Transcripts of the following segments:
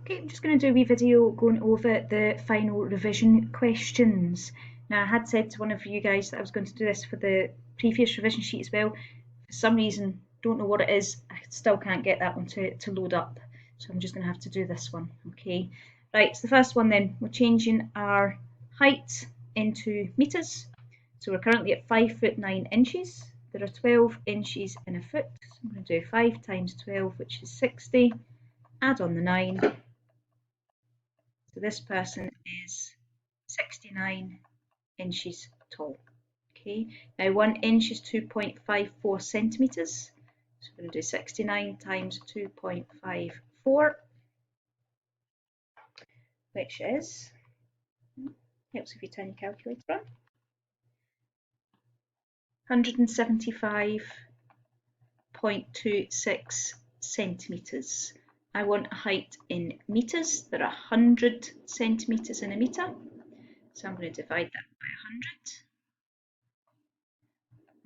Okay, I'm just going to do a wee video going over the final revision questions. Now, I had said to one of you guys that I was going to do this for the previous revision sheet as well. For some reason, don't know what it is, I still can't get that one to load up. So I'm just going to have to do this one, okay? Right, so the first one then, we're changing our height into metres. So we're currently at 5 foot 9 inches. There are 12 inches in a foot. So I'm going to do 5 times 12, which is 60. Add on the 9. So this person is 69 inches tall. Okay, now 1 inch is 2.54 centimetres. So we're going to do 69 times 2.54, which is, helps if you turn your calculator on, 175.26 centimetres. I want a height in metres. There are 100 centimetres in a metre. So I'm going to divide that by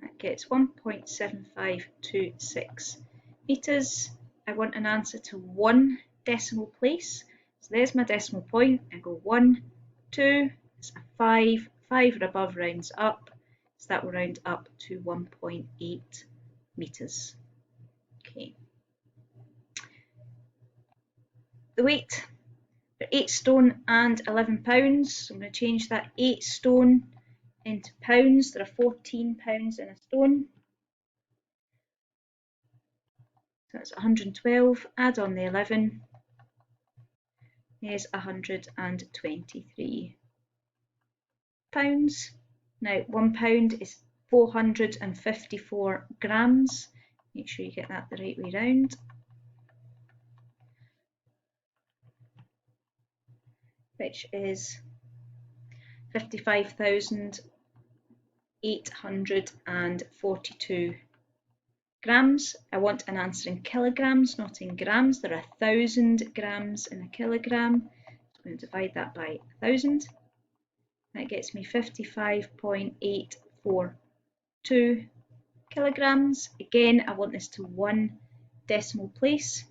100. That gets 1.7526 metres. I want an answer to 1 decimal place. So there's my decimal point. I go 1, 2, it's a 5. 5 or above rounds up. So that will round up to 1.8 metres. Okay. The weight, they're 8 stone and 11 pounds. So I'm going to change that 8 stone into pounds. There are 14 pounds in a stone. So that's 112. Add on the 11. There's 123 pounds. Now, 1 pound is 454 grams. Make sure you get that the right way round. Which is 55,842 grams. I want an answer in kilograms, not in grams. There are 1,000 grams in a kilogram. So I'm going to divide that by 1,000. That gets me 55.842 kilograms. Again, I want this to 1 decimal place.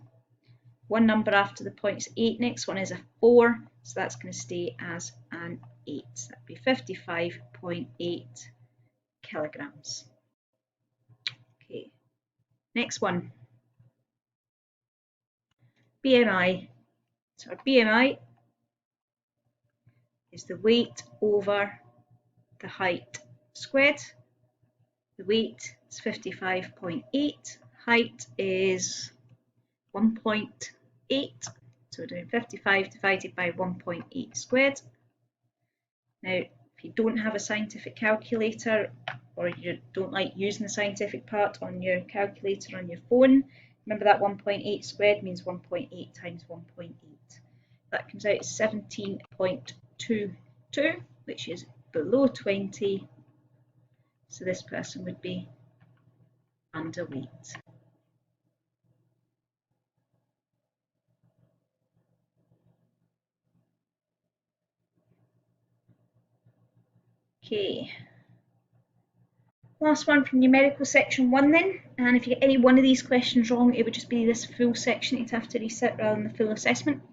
One number after the point is 8. Next one is a 4, so that's going to stay as an 8. So that would be 55.8 kilograms. Okay, next one. BMI. So our BMI is the weight over the height squared. The weight is 55.8. Height is 1.8. So we're doing 55 divided by 1.8 squared. Now, if you don't have a scientific calculator or you don't like using the scientific part on your calculator on your phone, remember that 1.8 squared means 1.8 times 1.8. That comes out as 17.22, which is below 20. So this person would be underweight. Okay, last one from numerical section 1 then, and if you get any one of these questions wrong, it would just be this full section that you'd have to reset rather than the full assessment.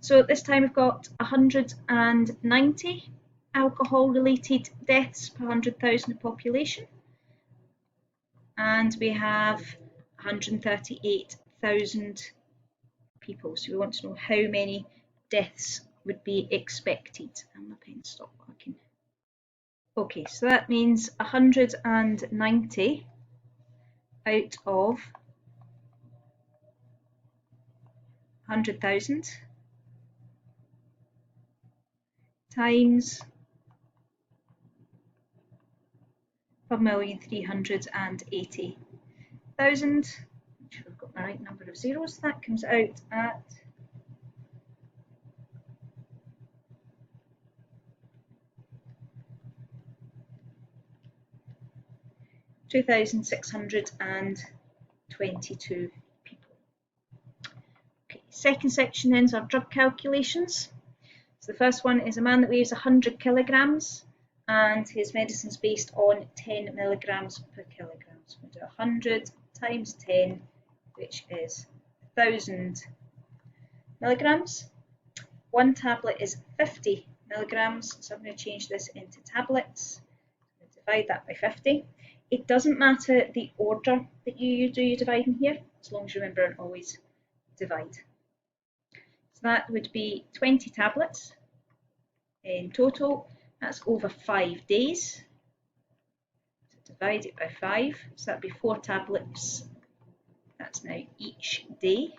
So this time we've got 190 alcohol-related deaths per 100,000 of population, and we have 138,000 people. So we want to know how many deaths would be expected. And my pen stopped working. Okay, so that means 190 out of 100,000 times 1,380,000. Make sure I've got the right number of zeros. That comes out at 2,622 people. Okay, second section then is our drug calculations. So the first one is a man that weighs 100 kilograms and his medicine is based on 10 milligrams per kilogram. So we'll do 100 times 10, which is 1,000 milligrams. One tablet is 50 milligrams, so I'm going to change this into tablets. Divide that by 50. It doesn't matter the order that you do your dividing here, as long as you remember and always divide. So that would be 20 tablets in total. That's over 5 days. So divide it by 5, so that'd be 4 tablets. That's now each day.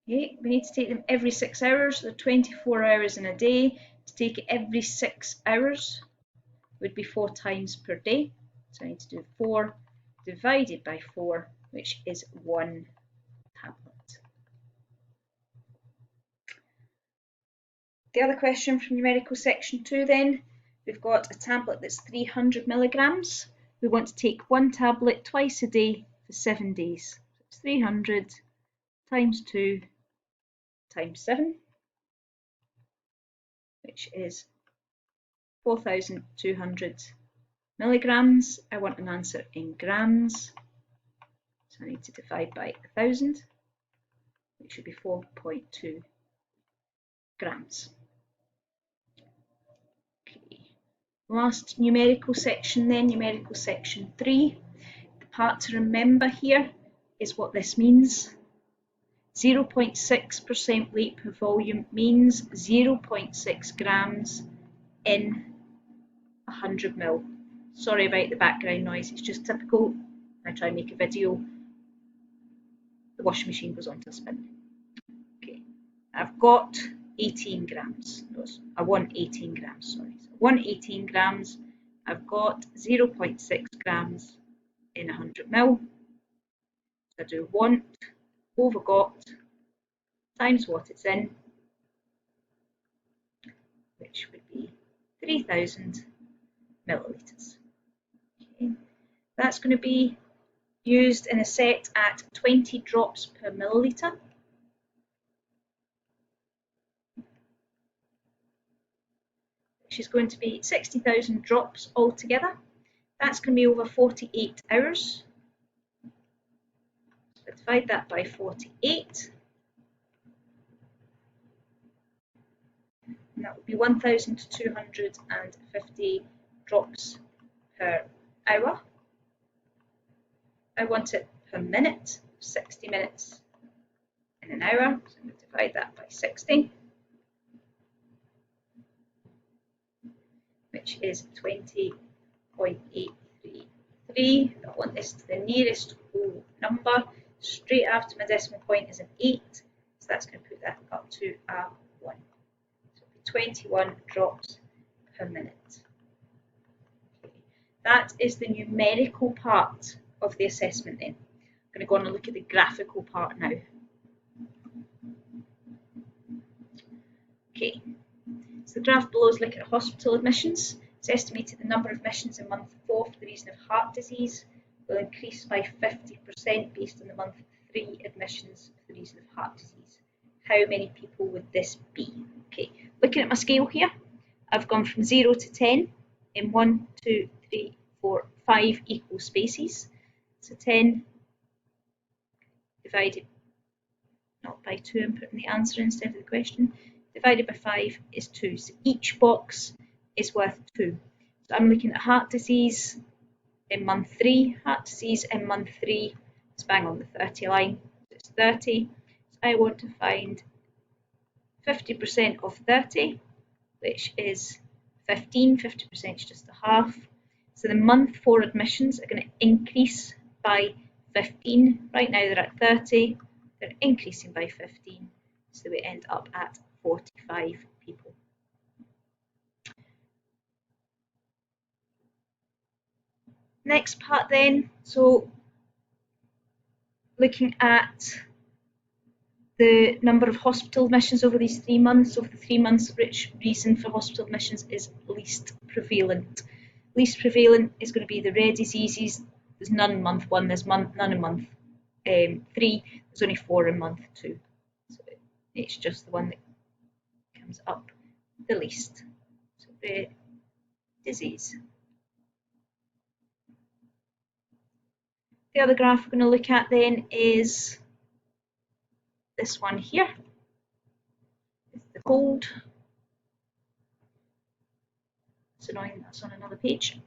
Okay, we need to take them every 6 hours. There are 24 hours in a day. To take it every 6 hours would be 4 times per day. So I need to do 4 divided by 4, which is 1 tablet. The other question from numerical section 2 then, we've got a tablet that's 300 milligrams. We want to take 1 tablet twice a day for 7 days. So it's 300 times 2 times 7, which is 4,200 milligrams. I want an answer in grams, so I need to divide by 1,000, which should be 4.2 grams. Okay. Last numerical section then, numerical section 3. The part to remember here is what this means. 0.6% weight per volume means 0.6 grams in 100 ml. Sorry about the background noise, it's just typical. I try and make a video, the washing machine goes on to spin. Okay, I've got 18 grams. No, I want 18 grams, sorry. So I want 18 grams. I've got 0.6 grams in 100 ml. So I do want over got times what it's in, which would be 3,000 millilitres. Okay. That's going to be used in a set at 20 drops per millilitre. Which is going to be 60,000 drops altogether. That's going to be over 48 hours. So divide that by 48. And that would be 1,250 drops per hour. I want it per minute, 60 minutes in an hour. So I'm going to divide that by 60, which is 20.833. I want this to the nearest whole number. Straight after my decimal point is an 8, so that's going to put that up to a 1. So it'll be 21 drops per minute. Okay. That is the numerical part of the assessment then. I'm going to go on and look at the graphical part now. Okay, so the graph below is looking at hospital admissions. It's estimated the number of admissions in month 4 for the reason of heart disease will increase by 50% based on the month 3 admissions for the reason of heart disease. How many people would this be? Okay, looking at my scale here, I've gone from 0 to 10 in 1, 2, 3, 4, 5 equal spaces. So 10 divided not by 2, I'm putting the answer instead of the question, divided by 5 is 2. So each box is worth 2. So I'm looking at heart disease in month 3, heart disease in month 3, it's bang on the 30 line, so it's 30. So I want to find 50% of 30, which is 15, 50% is just a half. So the month 4 admissions are going to increase by 15. Right now they're at 30, they're increasing by 15, so we end up at 45 people. Next part then, so looking at the number of hospital admissions over these 3 months. Over the 3 months, which reason for hospital admissions is least prevalent? Least prevalent is going to be the rare diseases. There's none in month 1, there's none in month 3, there's only 4 in month 2. So it's just the one that comes up the least. So rare disease. The other graph we're going to look at then is this one here. It's the cold. It's annoying that's on another page.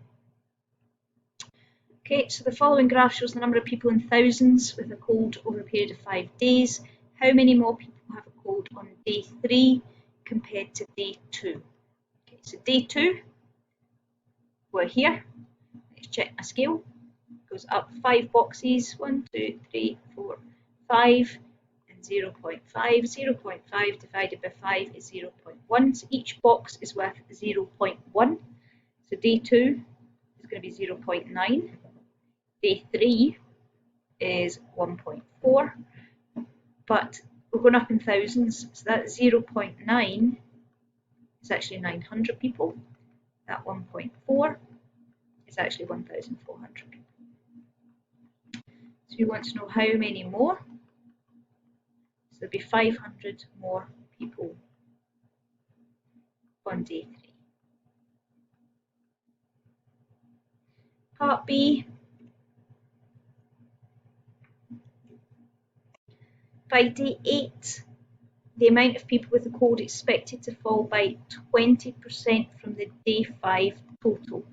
Okay, so the following graph shows the number of people in thousands with a cold over a period of 5 days. How many more people have a cold on day 3 compared to day 2? Okay, so day 2, we're here. Let's check my scale. It goes up 5 boxes, 1, 2, 3, 4, 5, and 0.5. 0.5 divided by 5 is 0.1. So each box is worth 0.1. So day 2 is going to be 0.9. Day 3 is 1.4, but we're going up in thousands, so that 0.9 is actually 900 people. That 1.4 is actually 1,400 people. So we want to know how many more. So there'll be 500 more people on day 3. Part B. By day 8, the amount of people with a cold expected to fall by 20% from the day 5 total.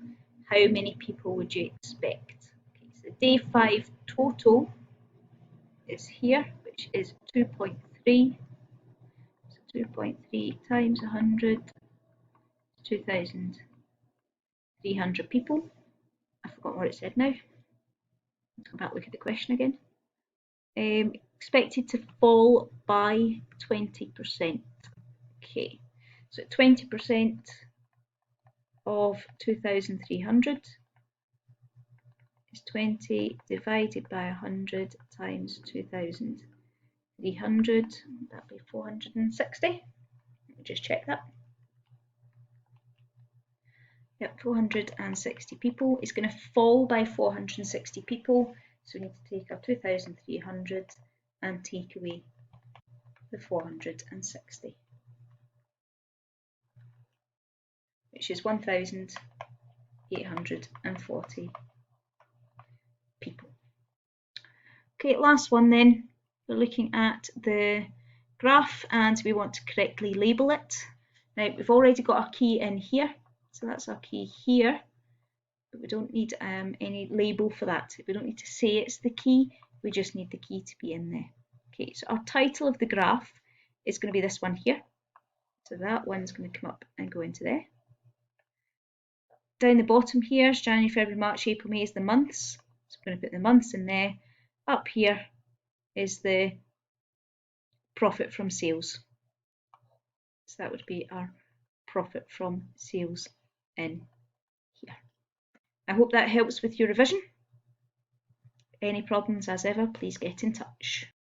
How many people would you expect? Okay, so day 5 total is here, which is 2.3. So 2.3 times 100, 2,300 people. I've forgotten what it said now. Let's go back and look at the question again. Expected to fall by 20%. Okay, so 20% of 2,300 is 20 divided by 100 times 2,300. That'd be 460. Let me just check that. Yep, 460 people. It's going to fall by 460 people. So we need to take our 2,300 and take away the 460, which is 1,840 people. Okay, last one then. We're looking at the graph and we want to correctly label it. Now we've already got our key in here, so that's our key here. But we don't need any label for that. We don't need to say it's the key, we just need the key to be in there. Okay, so our title of the graph is going to be this one here. So that one's going to come up and go into there. Down the bottom here is January, February, March, April, May is the months. So we're going to put the months in there. Up here is the profit from sales. So that would be our profit from sales in here. I hope that helps with your revision. Any problems as ever, please get in touch.